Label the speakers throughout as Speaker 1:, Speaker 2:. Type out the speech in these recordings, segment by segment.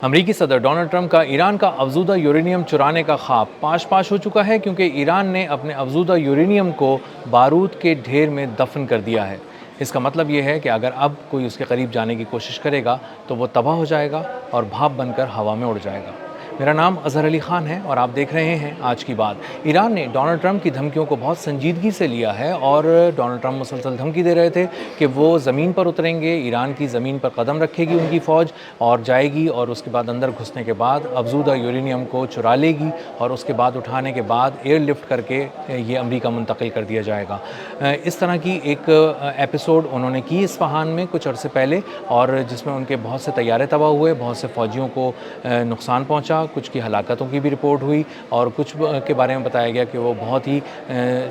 Speaker 1: امریکی صدر Donald Trump کا ایران کا افزودہ یورینیم چرانے کا خواب پاش پاش ہو چکا ہے کیونکہ ایران نے اپنے افزودہ یورینیم کو بارود کے ڈھیر میں دفن کر دیا ہے۔ اس کا مطلب یہ ہے کہ اگر اب کوئی اس کے قریب جانے کی کوشش کرے گا تو وہ تباہ ہو جائے گا اور بھاپ بن کر ہوا میں اڑ جائے گا۔ میرا نام اظہر علی خان ہے اور آپ دیکھ رہے ہیں آج کی بات۔ ایران نے ڈونلڈ ٹرمپ کی دھمکیوں کو بہت سنجیدگی سے لیا ہے اور ڈونلڈ ٹرمپ مسلسل دھمکی دے رہے تھے کہ وہ زمین پر اتریں گے، ایران کی زمین پر قدم رکھے گی ان کی فوج اور جائے گی اور اس کے بعد اندر گھسنے کے بعد افزودہ یورینیم کو چرا لے گی اور اس کے بعد اٹھانے کے بعد ایئر لفٹ کر کے یہ امریکہ منتقل کر دیا جائے گا۔ اس طرح کی ایک ایپیسوڈ انہوں نے کی اصفہان میں کچھ عرصے پہلے، اور جس میں ان کے بہت سے طیارے تباہ ہوئے، بہت سے فوجیوں کو نقصان پہنچا، کچھ کی ہلاکتوں کی بھی رپورٹ ہوئی اور کچھ کے بارے میں بتایا گیا کہ وہ بہت ہی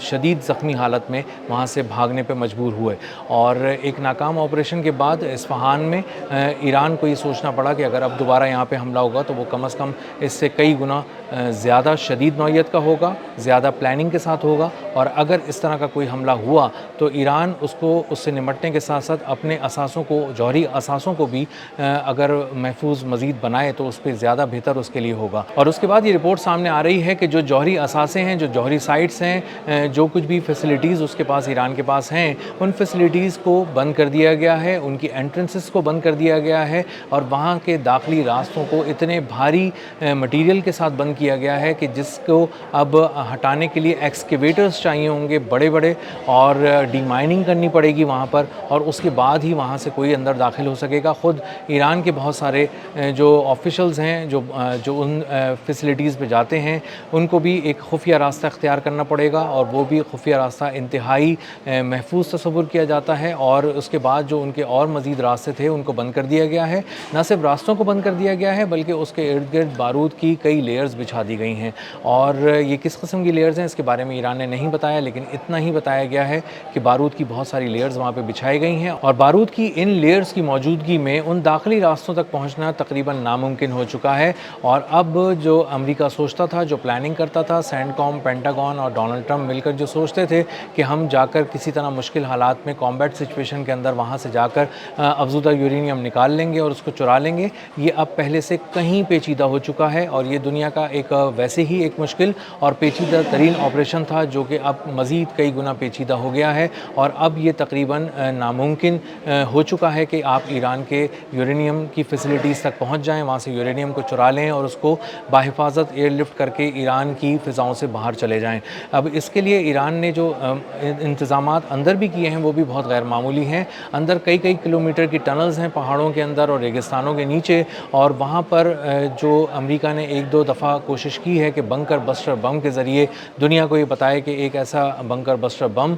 Speaker 1: شدید زخمی حالت میں وہاں سے بھاگنے پہ مجبور ہوئے۔ اور ایک ناکام آپریشن کے بعد اصفہان میں ایران کو یہ سوچنا پڑا کہ اگر اب دوبارہ یہاں پہ حملہ ہوگا تو وہ کم از کم اس سے کئی گنا زیادہ شدید نوعیت کا ہوگا، زیادہ پلاننگ کے ساتھ ہوگا، اور اگر اس طرح کا کوئی حملہ ہوا تو ایران اس سے نمٹنے کے ساتھ ساتھ اپنے اثاثوں کو، جوہری اثاثوں کو بھی اگر محفوظ مزید بنائے تو اس پہ زیادہ بہتر اس کے لیے ہوگا۔ اور اس کے بعد یہ رپورٹ سامنے آ رہی ہے کہ جو جوہری اثاثے ہیں، جو جوہری سائٹس ہیں، جو کچھ بھی فیسلٹیز اس کے پاس، ایران کے پاس ہیں، ان فیسلٹیز کو بند کر دیا گیا ہے، ان کی انٹرنسز کو بند کر دیا گیا ہے اور وہاں کے داخلی راستوں کو اتنے بھاری مٹیریل کے ساتھ بند کیا گیا ہے کہ جس کو اب ہٹانے کے لیے ایکسکیویٹرز چاہیے ہوں گے بڑے بڑے، اور ڈی مائننگ کرنی پڑے گی وہاں پر، اور اس کے بعد ہی وہاں سے کوئی اندر داخل ہو سکے گا۔ خود ایران کے بہت سارے جو آفیشلز ہیں جو ان فیسلٹیز پہ جاتے ہیں، ان کو بھی ایک خفیہ راستہ اختیار کرنا پڑے گا، اور وہ بھی خفیہ راستہ انتہائی محفوظ تصور کیا جاتا ہے۔ اور اس کے بعد جو ان کے اور مزید راستے تھے ان کو بند کر دیا گیا ہے۔ نہ صرف راستوں کو بند کر دیا گیا ہے بلکہ اس کے ارد گرد بارود کی کئی لیئرز بچھا دی گئی ہیں، اور یہ کس قسم کی لیئرز ہیں اس کے بارے میں ایران نے نہیں بتایا، لیکن اتنا ہی بتایا گیا ہے کہ بارود کی بہت ساری لیئرز وہاں پہ بچھائی گئی ہیں، اور بارود کی ان لیئرز کی موجودگی میں ان داخلی راستوں تک پہنچنا تقریباً ناممکن ہو چکا ہے۔ اور اب جو امریکہ سوچتا تھا، جو پلاننگ کرتا تھا، سینڈ کام، پینٹاگون اور ڈونلڈ ٹرمپ مل کر جو سوچتے تھے کہ ہم جا کر کسی طرح مشکل حالات میں کامبیٹ سچویشن کے اندر وہاں سے جا کر افزودہ یورینیم نکال لیں گے اور اس کو چرا لیں گے، یہ اب پہلے سے کہیں پیچیدہ ہو چکا ہے، اور یہ دنیا کا ایک ویسے ہی ایک مشکل اور پیچیدہ ترین آپریشن تھا جو کہ اب مزید کئی گنا پیچیدہ ہو گیا ہے، اور اب یہ تقریباً ناممکن ہو چکا ہے کہ آپ ایران کے یورینیم کی فیسلٹیز تک پہنچ جائیں، وہاں سے یورینیم کو چرا لیں اور اس کو بحفاظت ایئر لفٹ کر کے ایران کی فضاؤں سے باہر چلے جائیں۔ اب اس کے لیے ایران نے جو انتظامات اندر بھی کیے ہیں وہ بھی بہت غیر معمولی ہیں۔ اندر کئی کلومیٹر کی ٹنلز ہیں پہاڑوں کے اندر اور ریگستانوں کے نیچے، اور وہاں پر جو امریکہ نے ایک دو دفعہ کوشش کی ہے کہ بنکر بسٹر بم کے ذریعے دنیا کو یہ بتائے کہ ایک ایسا بنکر بسٹر بم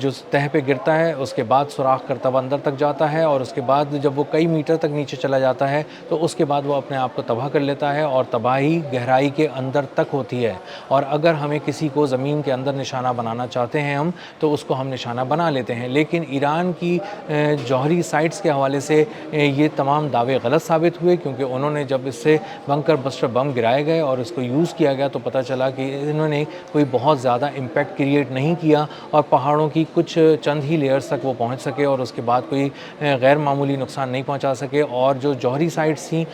Speaker 1: جو تہہ پہ گرتا ہے اس کے بعد سوراخ کرتا ہوا اندر تک جاتا ہے، اور اس کے بعد جب وہ کئی میٹر تک نیچے چلا جاتا ہے تو اس کے بعد وہ اپنے آپ کو تباہ کر لیتا ہے، اور تباہی گہرائی کے اندر تک ہوتی ہے، اور اگر ہمیں کسی کو زمین کے اندر نشانہ بنانا چاہتے ہیں ہم تو اس کو ہم نشانہ بنا لیتے ہیں۔ لیکن ایران کی جوہری سائٹس کے حوالے سے یہ تمام دعوے غلط ثابت ہوئے، کیونکہ انہوں نے جب اس سے بنکر بسٹر بم گرائے گئے اور اس کو یوز کیا گیا تو پتہ چلا کہ انہوں نے کوئی بہت زیادہ امپیکٹ کریٹ نہیں کیا، اور پہاڑوں کی کچھ چند ہی لیئرز تک وہ پہنچ سکے اور اس کے بعد کوئی غیر معمولی نقصان نہیں پہنچا سکے، اور جو جوہری سائٹس تھیں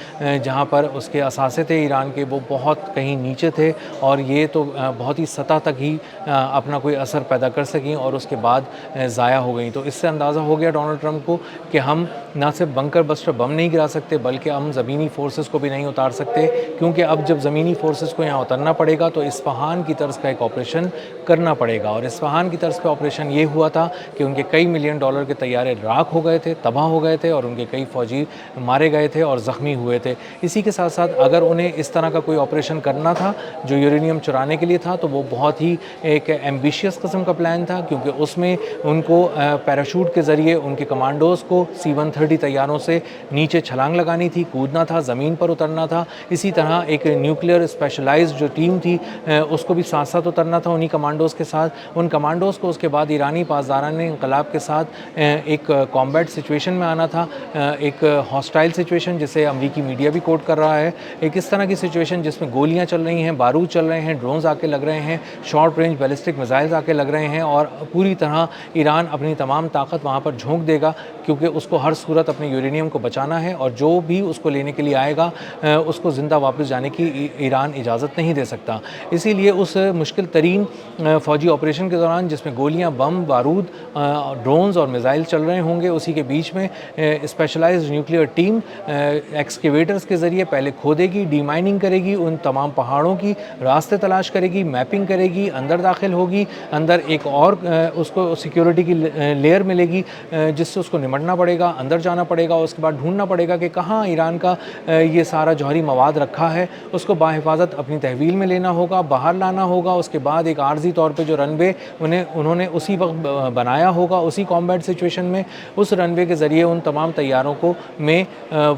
Speaker 1: جہاں پر اس کے اثاثے تھے ایران کے، وہ بہت کہیں نیچے تھے، اور یہ تو بہت ہی سطح تک ہی اپنا کوئی اثر پیدا کر سکیں اور اس کے بعد ضائع ہو گئیں۔ تو اس سے اندازہ ہو گیا ڈونلڈ ٹرمپ کو کہ ہم نہ صرف بنکر بسٹر بم نہیں گرا سکتے بلکہ ہم زمینی فورسز کو بھی نہیں اتار سکتے، کیونکہ اب جب زمینی فورسز کو یہاں اترنا پڑے گا تو اصفہان کی طرز کا ایک آپریشن کرنا پڑے گا، اور اصفہان کی طرز کا آپریشن یہ ہوا تھا کہ ان کے کئی ملین ڈالر کے طیارے راکھ ہو گئے تھے، تباہ ہو گئے تھے، اور ان کے کئی فوجی مارے گئے تھے اور زخمی ہوئے تھے۔ اسی کے ساتھ ساتھ اگر انہیں اس طرح کا کوئی آپریشن کرنا تھا جو یورینیم چرانے کے لیے تھا تو وہ بہت ہی ایک ایمبیشیس قسم کا پلان تھا، کیونکہ اس میں ان کو پیراشوٹ کے ذریعے ان کے کمانڈوز کو C-130 طیاروں سے نیچے چھلانگ لگانی تھی، کودنا تھا، زمین پر اترنا تھا۔ اسی طرح ایک نیوکلیئر اسپیشلائزڈ جو ٹیم تھی اس کو بھی ساتھ ساتھ اترنا تھا انہی کمانڈوز کے ساتھ۔ ان کمانڈوز کو اس کے بعد ایرانی پاسداران انقلاب کے ساتھ ایک کامبیٹ سچویشن میں آنا تھا، ایک ہاسٹائل سچویشن جسے امریکی میڈیا بھی کوٹ کر رہا ہے، ایک اس طرح کی سچویشن جس میں گولیاں چل رہی ہیں، بارود چل رہے ہیں، ڈرونز آ کے لگ رہے ہیں، شارٹ رینج بیلسٹک میزائلز آ کے لگ رہے ہیں، اور پوری طرح ایران اپنی تمام طاقت وہاں پر جھونک دے گا کیونکہ اس کو ہر صورت اپنے یورینیم کو بچانا ہے، اور جو بھی اس کو لینے کے لیے آئے گا اس کو زندہ واپس جانے کی ایران اجازت نہیں دے سکتا۔ اسی لیے اس مشکل ترین فوجی آپریشن کے دوران، جس میں گولیاں، بم، بارود، ڈرونز اور میزائل چل رہے ہوں گے، اسی کے بیچ میں اسپیشلائزڈ نیوکلیئر ٹیم ایکسکیویٹرز کے ذریعے پہلے کھودے گی، ڈی مائننگ کرے گی، ان تمام پہاڑوں کی راستے تلاش کرے گی، میپنگ کرے گی، اندر داخل ہوگی، اندر ایک اور اس کو سیکیورٹی کی لیئر ملے گی جس سے اس کو نمٹنا پڑے گا، اندر جانا پڑے گا، اس کے بعد ڈھونڈنا پڑے گا کہ کہاں ایران کا یہ سارا جوہری مواد رکھا ہے، اس کو باحفاظت اپنی تحویل میں لینا ہوگا، باہر لانا ہوگا۔ اس کے بعد ایک عارضی طور پہ جو رن وے انہوں نے اسی وقت بنایا ہوگا، اسی کامبیٹ سچویشن میں، اس رن وے کے ذریعے ان تمام طیاروں کو میں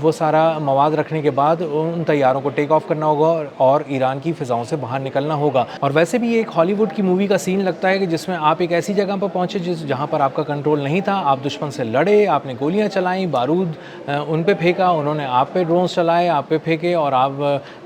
Speaker 1: وہ سارا مواد رکھنے کے بعد ان طیاروں کو ٹیک آف کرنا ہوگا اور ایران کی فضاؤں سے باہر نکلنا ہوگا۔ اور ویسے بھی یہ ایک ہالی ووڈ کی مووی کا سین لگتا ہے کہ جس میں آپ ایک ایسی جگہ پر پہنچے جہاں پر آپ کا کنٹرول نہیں تھا، آپ دشمن سے لڑے، آپ نے گولیاں چلائیں، بارود ان پہ پھینکا، انہوں نے آپ پہ ڈرونز چلائے، آپ پہ پھینکے، اور آپ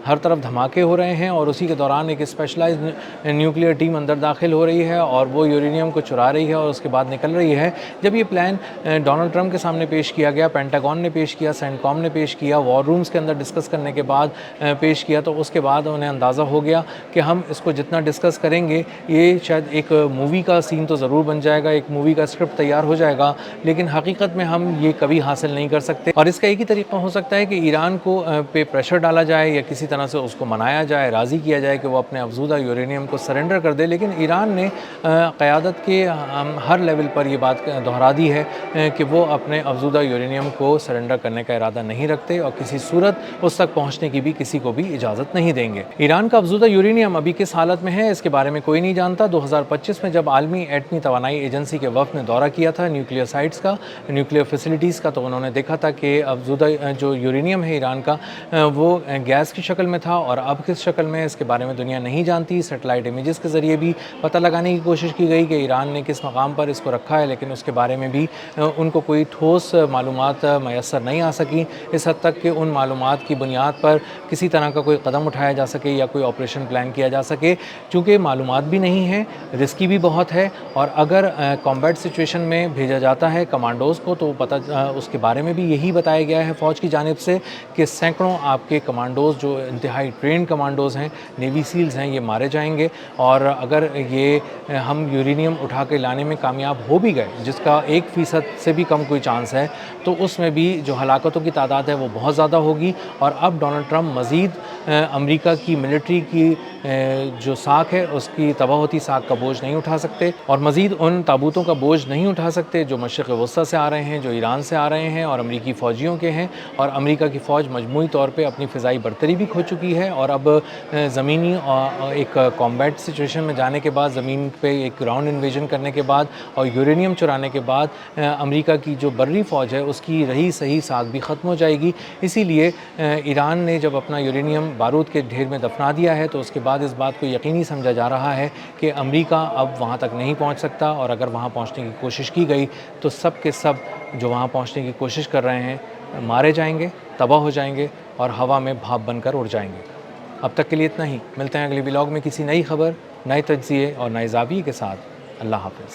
Speaker 1: ہر طرف دھماکے ہو رہے ہیں، اور اسی کے دوران ایک اسپیشلائزڈ نیوکلیئر ٹیم اندر داخل ہو رہی ہے اور وہ یورینیم کو چرا رہی ہے اور اس کے بعد نکل رہی ہے۔ جب یہ پلان ڈونلڈ ٹرمپ کے سامنے پیش کیا گیا، پینٹاگون نے پیش کیا، سینٹ کام نے پیش کیا، وار رومز کے اندر ڈسکس کرنے کے بعد پیش کیا، تو اس کے بعد انہیں اندازہ ہو گیا کہ ہم اس کو جتنا ڈسکس کریں گے یہ شاید ایک مووی کا سین تو ضرور بن جائے گا، ایک مووی کا اسکرپٹ تیار ہو جائے گا، لیکن حقیقت میں ہم یہ کبھی حاصل نہیں کر سکتے۔ اور اس کا ایک ہی طریقہ ہو سکتا ہے کہ ایران کو پہ پریشر ڈالا جائے یا کسی طرح سے اس کو منایا جائے، راضی کیا جائے کہ وہ اپنے افزودہ یورینیم کو سرنڈر کر دے، لیکن ایران نے قیادت کے ہر لیول پر یہ بات دہرا دی ہے کہ وہ اپنے افزودہ یورینیم کو سرنڈر کرنے کا ارادہ نہیں رکھتے اور کسی صورت اس تک پہنچنے کی بھی کسی کو بھی اجازت نہیں دیں گے۔ ایران کا افزودہ یورینیم ابھی کس حالت میں ہے اس کے بارے میں کوئی نہیں جانتا۔ 2025 میں جب عالمی ایٹمی توانائی ایجنسی کے وفد نے دورہ کیا تھا نیوکلیئر سائٹس کا، نیوکلیئر فیسلٹیز کا، تو انہوں نے دیکھا تھا کہ افزودہ جو یورینیم ہے ایران کا وہ گیس کی شکل میں تھا، اور اب کس شکل میں اس کے بارے میں دنیا نہیں جانتی۔ سیٹلائٹ امیجز کے ذریعے بھی پتہ لگانے کی کوشش کی گئی کہ ایران نے کس مقام پر اس کو رکھا ہے، لیکن اس کے بارے میں بھی ان کو کوئی ٹھوس معلومات میسر نہیں آ سکی، اس حد تک کہ ان معلومات کی بنیاد پر کسی طرح کا کوئی قدم اٹھایا جا سکے یا کوئی آپریشن پلان کیا جا سکے، چونکہ معلومات بھی نہیں ہے، رسکی بھی بہت ہے، اور اگر کامبیٹ سچویشن میں بھیجا جاتا ہے کمانڈوز کو تو اس کے بارے میں بھی یہی بتایا گیا ہے فوج کی جانب سے کہ سینکڑوں آپ کے کمانڈوز جو انتہائی ٹرینڈ کمانڈوز ہیں، نیوی سیلز ہیں، یہ مارے جائیں گے، اور اگر یہ ہم یورینیم اٹھا کے لانے میں کامیاب ہو بھی گئے، جس کا 1% سے بھی کم کوئی چانس ہے، تو اس میں بھی جو ہلاکتوں کی تعداد ہے وہ بہت زیادہ ہوگی۔ اور اب ڈونلڈ ٹرمپ مزید امریکہ کی ملٹری کی جو ساکھ ہے اس کی تباہ ہوتی ساکھ کا بوجھ نہیں اٹھا سکتے، اور مزید ان تابوتوں کا بوجھ نہیں اٹھا سکتے جو مشرق وسطیٰ سے آ رہے ہیں، جو ایران سے آ رہے ہیں اور امریکی فوجیوں کے ہیں۔ اور امریکہ کی فوج مجموعی طور پہ اپنی فضائی برتری بھی کھو چکی ہے، اور اب زمینی ایک کامبیٹ سچویشن میں جانے کے بعد، زمین پہ ایک گراؤنڈ انویژن کرنے کے بعد اور یورینیم چرانے کے بعد امریکہ کی جو بری فوج ہے اس کی رہی صحیح ساکھ بھی ختم ہو جائے گی۔ اسی لیے ایران نے جب اپنا یورینیم بارود کے ڈھیر میں دفنا دیا ہے تو اس کے بعد اس بات کو یقینی سمجھا جا رہا ہے کہ امریکہ اب وہاں تک نہیں پہنچ سکتا، اور اگر وہاں پہنچنے کی کوشش کی گئی تو سب کے سب جو وہاں پہنچنے کی کوشش کر رہے ہیں مارے جائیں گے، تباہ ہو جائیں گے اور ہوا میں بھاپ بن کر اڑ جائیں گے۔ اب تک کے لیے اتنا ہی، ملتے ہیں اگلی ولاگ میں کسی نئی خبر، نئے تجزیے اور نئے زاویے کے ساتھ۔ اللہ حافظ۔